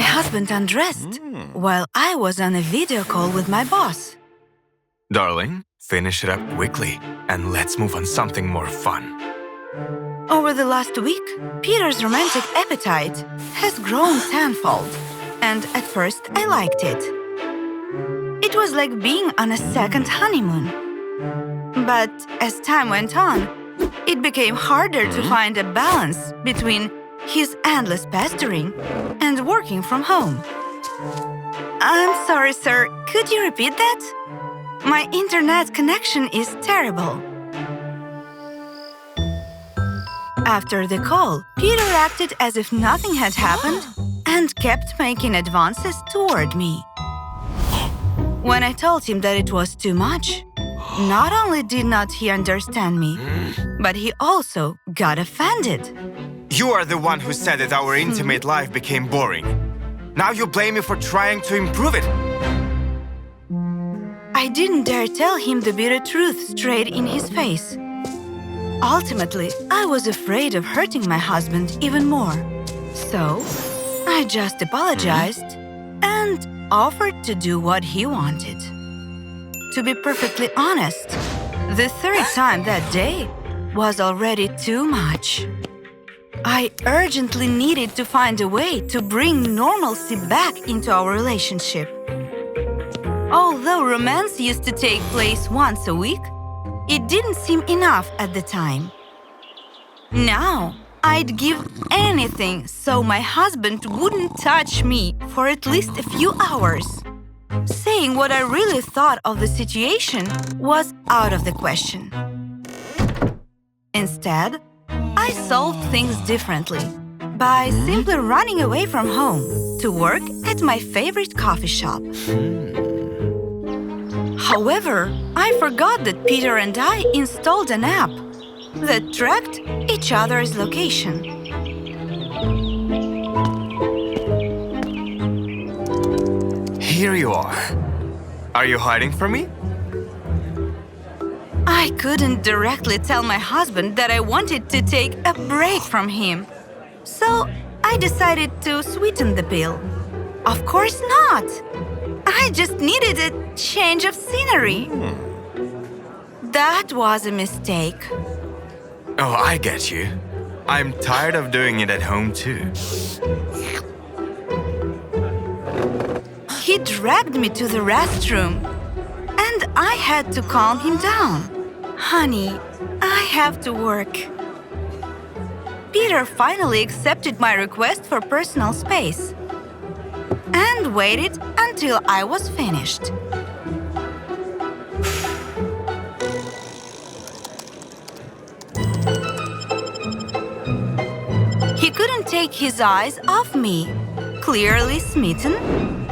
husband undressed while I was on a video call with my boss. Darling, finish it up quickly and let's move on something more fun. Over the last week, Peter's romantic appetite has grown tenfold, and at first I liked it. It was like being on a second honeymoon. But as time went on, it became harder to find a balance between his endless pestering and working from home. I'm sorry, sir. Could you repeat that? My internet connection is terrible. After the call, Peter acted as if nothing had happened and kept making advances toward me. When I told him that it was too much, not only did not he understand me, but he also got offended. You are the one who said that our intimate life became boring. Now you blame me for trying to improve it. I didn't dare tell him the bitter truth straight in his face. Ultimately, I was afraid of hurting my husband even more. So, I just apologized and offered to do what he wanted. To be perfectly honest, the third time that day was already too much. I urgently needed to find a way to bring normalcy back into our relationship. Although romance used to take place once a week, it didn't seem enough at the time. Now, I'd give anything so my husband wouldn't touch me for at least a few hours. Saying what I really thought of the situation was out of the question. Instead, I solved things differently by simply running away from home to work at my favorite coffee shop. However, I forgot that Peter and I installed an app that tracked each other's location. Here you are. Are you hiding from me? I couldn't directly tell my husband that I wanted to take a break from him. So I decided to sweeten the pill. Of course not! I just needed a change of scenery. That was a mistake. Oh, I get you. I'm tired of doing it at home too. He dragged me to the restroom, and I had to calm him down. Honey, I have to work. Peter finally accepted my request for personal space and waited until I was finished. He couldn't take his eyes off me, clearly smitten,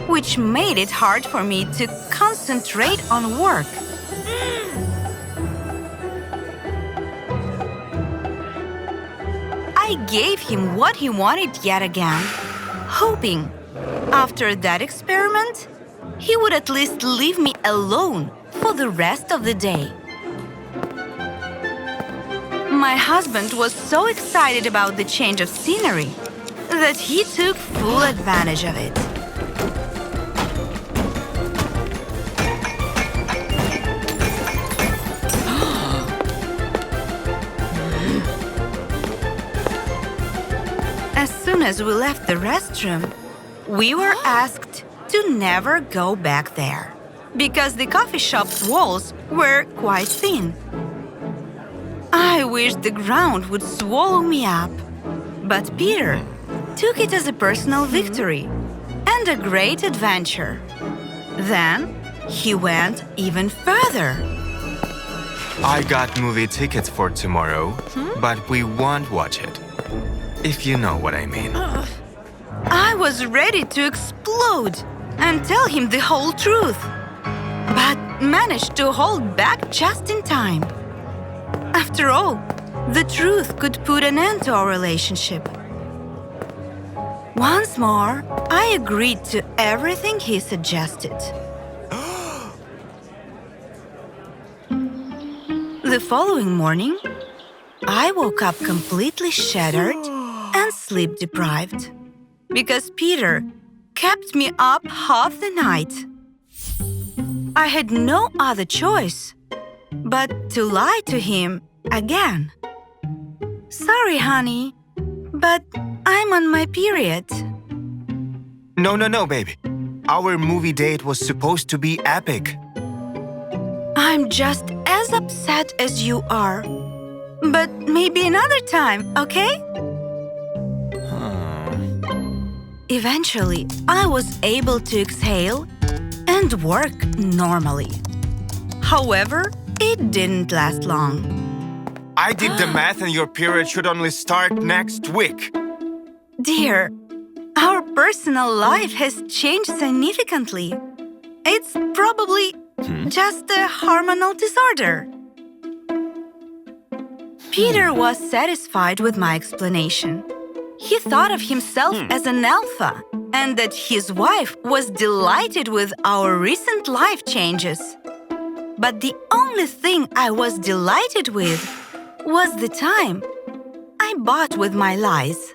which made it hard for me to concentrate on work. I gave him what he wanted yet again, hoping, after that experiment, he would at least leave me alone for the rest of the day. My husband was so excited about the change of scenery that he took full advantage of it. As soon as we left the restroom, we were asked to never go back there because the coffee shop's walls were quite thin. I wished the ground would swallow me up, but Peter took it as a personal victory and a great adventure. Then he went even further. I got movie tickets for tomorrow, but we won't watch it. If you know what I mean. I was ready to explode and tell him the whole truth, but managed to hold back just in time. After all, the truth could put an end to our relationship. Once more, I agreed to everything he suggested. The following morning, I woke up completely shattered and sleep-deprived because Peter kept me up half the night. I had no other choice but to lie to him again. Sorry, honey, but I'm on my period. No, baby. Our movie date was supposed to be epic. I'm just as upset as you are. But maybe another time, okay? Eventually, I was able to exhale and work normally. However, it didn't last long. I did the math and your period should only start next week. Dear, our personal life has changed significantly. It's probably just a hormonal disorder. Peter was satisfied with my explanation. He thought of himself as an alpha and that his wife was delighted with our recent life changes. But the only thing I was delighted with was the time I bought with my lies.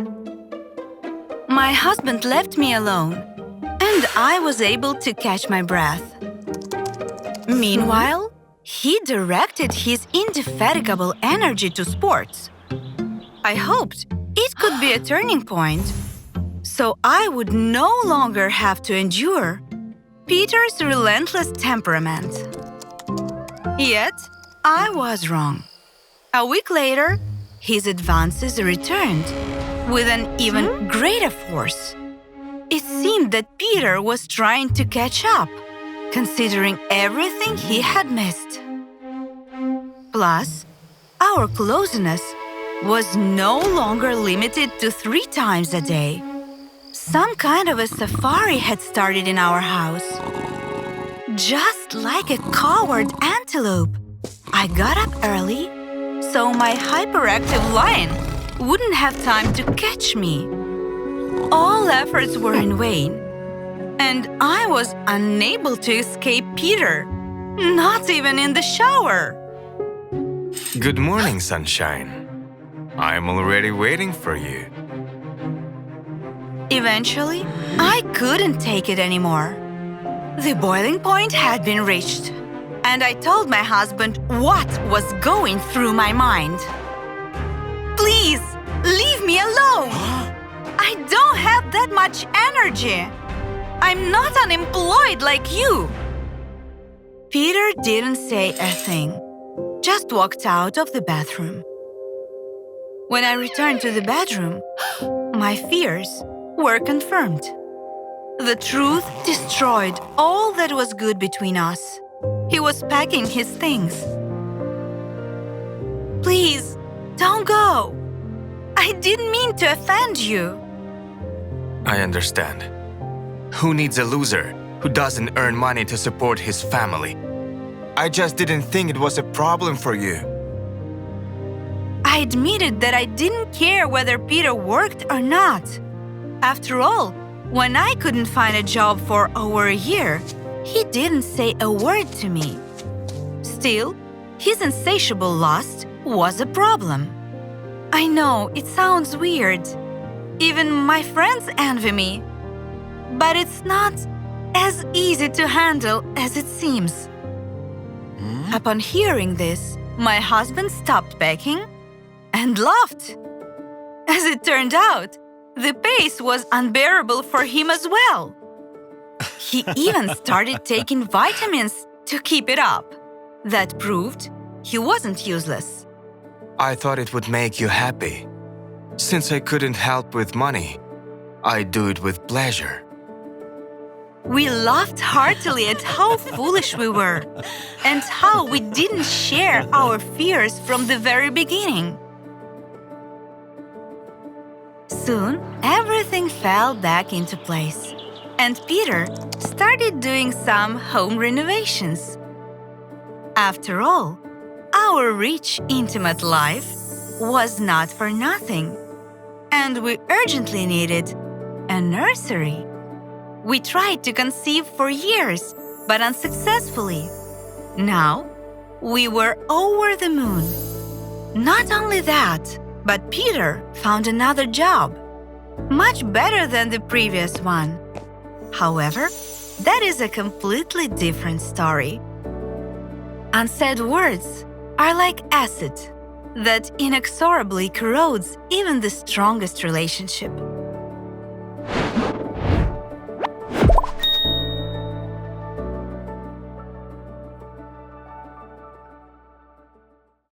My husband left me alone, and I was able to catch my breath. Meanwhile, he directed his indefatigable energy to sports. I hoped it could be a turning point, so I would no longer have to endure Peter's relentless temperament. Yet, I was wrong. A week later, his advances returned with an even greater force. It seemed that Peter was trying to catch up, considering everything he had missed. Plus, our closeness was no longer limited to 3 times a day. Some kind of a safari had started in our house. Just like a coward antelope, I got up early so my hyperactive lion wouldn't have time to catch me. All efforts were in vain, and I was unable to escape Peter, not even in the shower. Good morning, sunshine. I'm already waiting for you. Eventually, I couldn't take it anymore. The boiling point had been reached, and I told my husband what was going through my mind. Please, leave me alone! I don't have that much energy. I'm not unemployed like you. Peter didn't say a thing, just walked out of the bathroom. When I returned to the bedroom, my fears were confirmed. The truth destroyed all that was good between us. He was packing his things. Please, don't go. I didn't mean to offend you. I understand. Who needs a loser who doesn't earn money to support his family? I just didn't think it was a problem for you. I admitted that I didn't care whether Peter worked or not. After all, when I couldn't find a job for over a year, he didn't say a word to me. Still, his insatiable lust was a problem. I know it sounds weird. Even my friends envy me. But it's not as easy to handle as it seems. Upon hearing this, my husband stopped begging and laughed. As it turned out, the pace was unbearable for him as well. He even started taking vitamins to keep it up. That proved he wasn't useless. I thought it would make you happy. Since I couldn't help with money, I do it with pleasure. We laughed heartily at how foolish we were and how we didn't share our fears from the very beginning. Soon, everything fell back into place, and Peter started doing some home renovations. After all, our rich, intimate life was not for nothing, and we urgently needed a nursery. We tried to conceive for years, but unsuccessfully. Now, we were over the moon. Not only that, but Peter found another job, much better than the previous one. However, that is a completely different story. Unsaid words are like acid that inexorably corrodes even the strongest relationship.